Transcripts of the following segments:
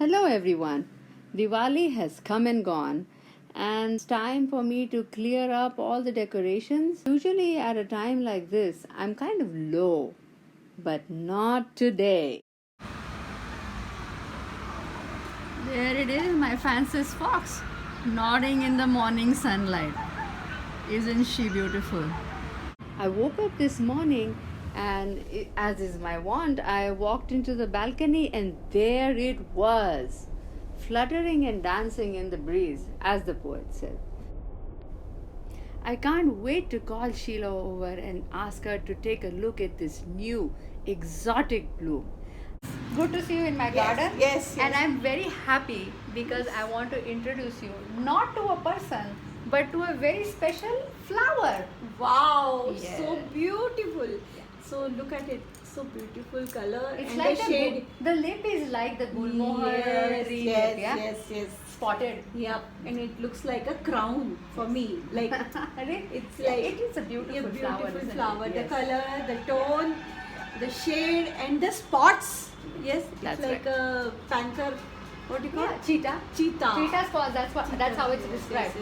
Hello everyone. Diwali has come and gone, and it's time for me to clear up all the decorations. Usually, at a time like this, I'm kind of low, but not today. There it is, my Francis Fox, nodding in the morning sunlight. Isn't she beautiful? I woke up this morning and, as is my wont, I walked into the balcony and there it was, fluttering and dancing in the breeze, as the poet said. I can't wait to call Sheila over and ask her to take a look at this new exotic bloom. Good to see you in my garden. Yes. And I'm very happy because I want to introduce you not to a person but to a very special flower. Wow, Yes. so beautiful. So look at it, so beautiful color It's and like the shade. the lip is like the gulmohar Yes, tree yes, lip, yeah? yes. Spotted. Yep, and it looks like a crown for me. Like it's like it is a beautiful flower. isn't it? flower. The Yes. color, the tone, the shade, and the spots. Yes, it's That's like a panther. What do you call Yeah, it? cheetah. Cheetah. Cheetah spots. That's how it's Yes, described.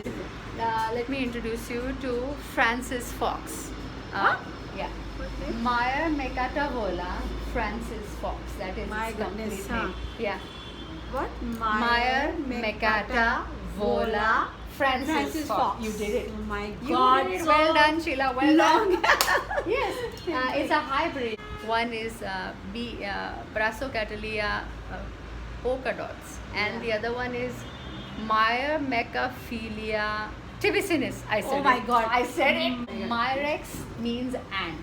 yes, Let me introduce you to Francis Fox. Yeah. Okay. Meyer Mecatavola Francis Fox. That is My his goodness, complete name. Yeah. What? Meyer Mecatavola Francis Fox. You did it. Oh my You God. did it. so Well done, Sheila. Well long. done. Yes. It's a hybrid. One is Brassocatellia polka dots, and the other one is Meyer Mecaphilia tibicinis. I said Oh my it. God. I said it. Oh my God. Myrex means ant.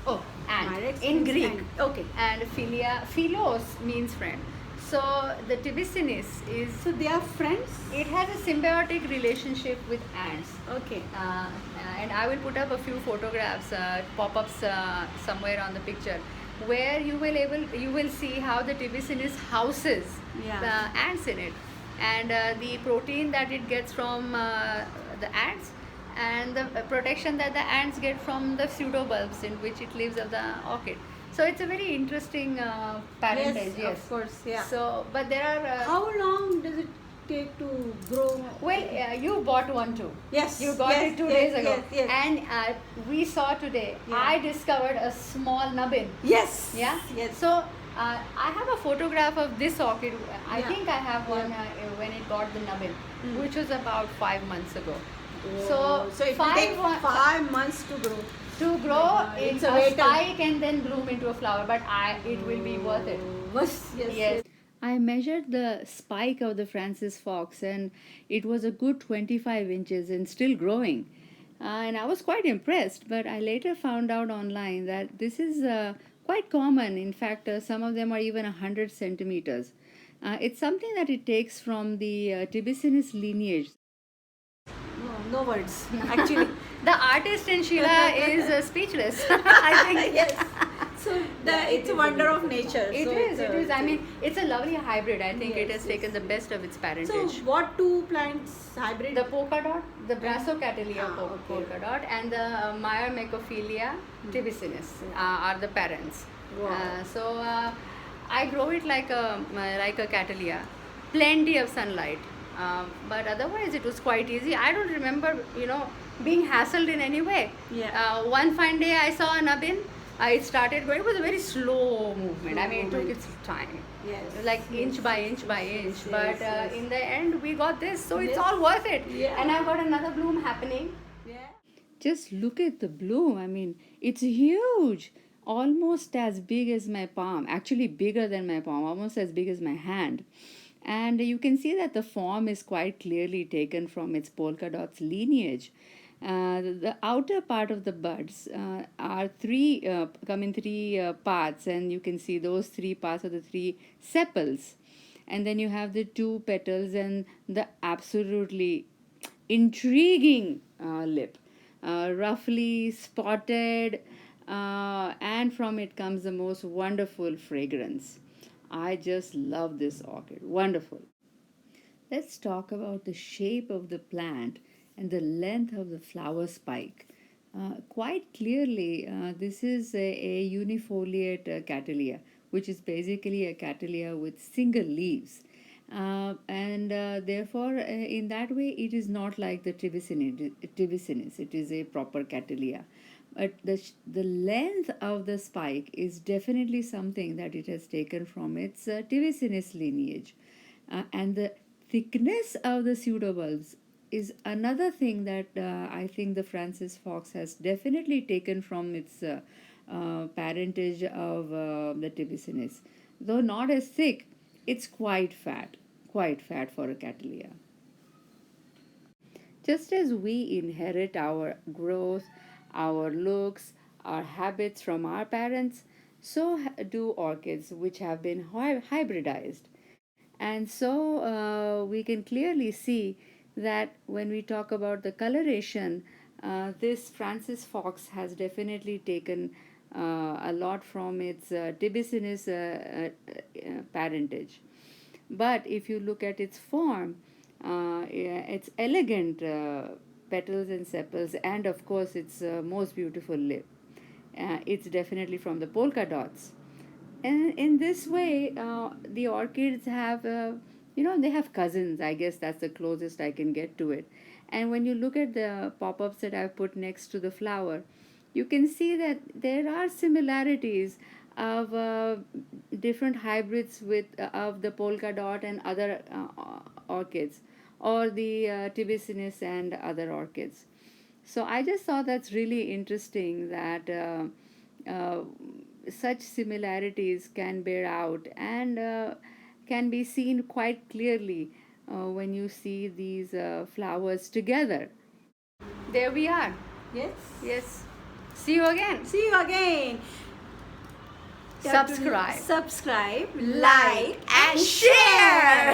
Oh, ant Myrex in means Greek. ant. Okay. And philos means friend. So the tibicinis is. So they are friends? It has a symbiotic relationship with ants. Okay. And I will put up a few photographs, pop-ups somewhere on the picture, where you will see how the tibicinis houses Yeah. the ants in it, and the protein that it gets from the ants, and the protection that the ants get from the pseudobulbs in which it lives of the orchid. So it's a very interesting parentage. Yes, of course. Yeah. So, but there are. How long does it take to grow? Well, you bought one too. Yes. You got yes, it 2 yes, days ago. Yes. And we saw today, Yeah. I discovered a small nubbin. Yes. Yeah? Yes. So, I have a photograph of this orchid. I Yeah. think I have one when it got the nubbin, which was about 5 months ago. So it will take 5 months to grow. to grow in It's a a wait and- spike and then bloom into a flower, but it will be worth it. Yes. I measured the spike of the Francis Fox and it was a good 25 inches and still growing. And I was quite impressed, but I later found out online that this is quite common. In fact, some of them are even 100 centimeters. It's something that it takes from the Tibicinis lineage. No words. Actually. The artist in Sheila is speechless. I think. Yes. So it's a wonder of nature. It So is. it's It a- is. I mean, it's a lovely hybrid. I think it Yes, has taken the best of its So parentage. what two plants hybrid? The polka dot, the Brassocatellia okay. polka dot, and the Meyer Mecophilia tibicinis are the parents. Wow. So I grow it like a Catalia, plenty of sunlight. But otherwise, it was quite easy. I don't remember, being hassled in any way. Yeah. One fine day, I saw a nubbin. I started going. It was a very slow movement. I mean, it took movement. its time. Yes. Like inch by inch by inch. Yes, But yes. in the end, we got this. So it's Yes. all worth it. Yeah. And I've got another bloom happening. Yeah. Just look at the bloom. I mean, it's huge. Almost as big as my palm. Actually, bigger than my palm. Almost as big as my hand. And you can see that the form is quite clearly taken from its polka dots lineage. The outer part of the buds come in three parts, and you can see those 3 parts are the 3 sepals. And then you have the 2 petals and the absolutely intriguing lip, roughly spotted, and from it comes the most wonderful fragrance. I just love this orchid. Wonderful. Let's talk about the shape of the plant and the length of the flower spike. Quite clearly, this is a unifoliate Catalia, which is basically a Catalia with single leaves. And therefore, in that way, it is not like the Tivicinus. It is a proper Catalea. But the length of the spike is definitely something that it has taken from its Tivicinus lineage. And the thickness of the pseudobulbs is another thing that I think the Francis Fox has definitely taken from its parentage of the Tivicinus. Though not as thick, it's quite fat for a Catalea. Just as we inherit our growth, our looks, our habits from our parents, so do orchids which have been hybridized. And so we can clearly see that when we talk about the coloration, this Francis Fox has definitely taken a lot from its Tibicinus parentage. But if you look at its form, its elegant petals and sepals, and of course its most beautiful lip, it's definitely from the polka dots. And in this way, the orchids have, they have cousins. I guess that's the closest I can get to it. And when you look at the pop ups that I've put next to the flower, you can see that there are similarities of different hybrids of the polka dot and other orchids, or the Tibicinus and other orchids. So I just thought that's really interesting that such similarities can bear out and can be seen quite clearly when you see these flowers together. There we are. Yes. Yes. See you again. See you again. Subscribe. Subscribe, Like like, and share.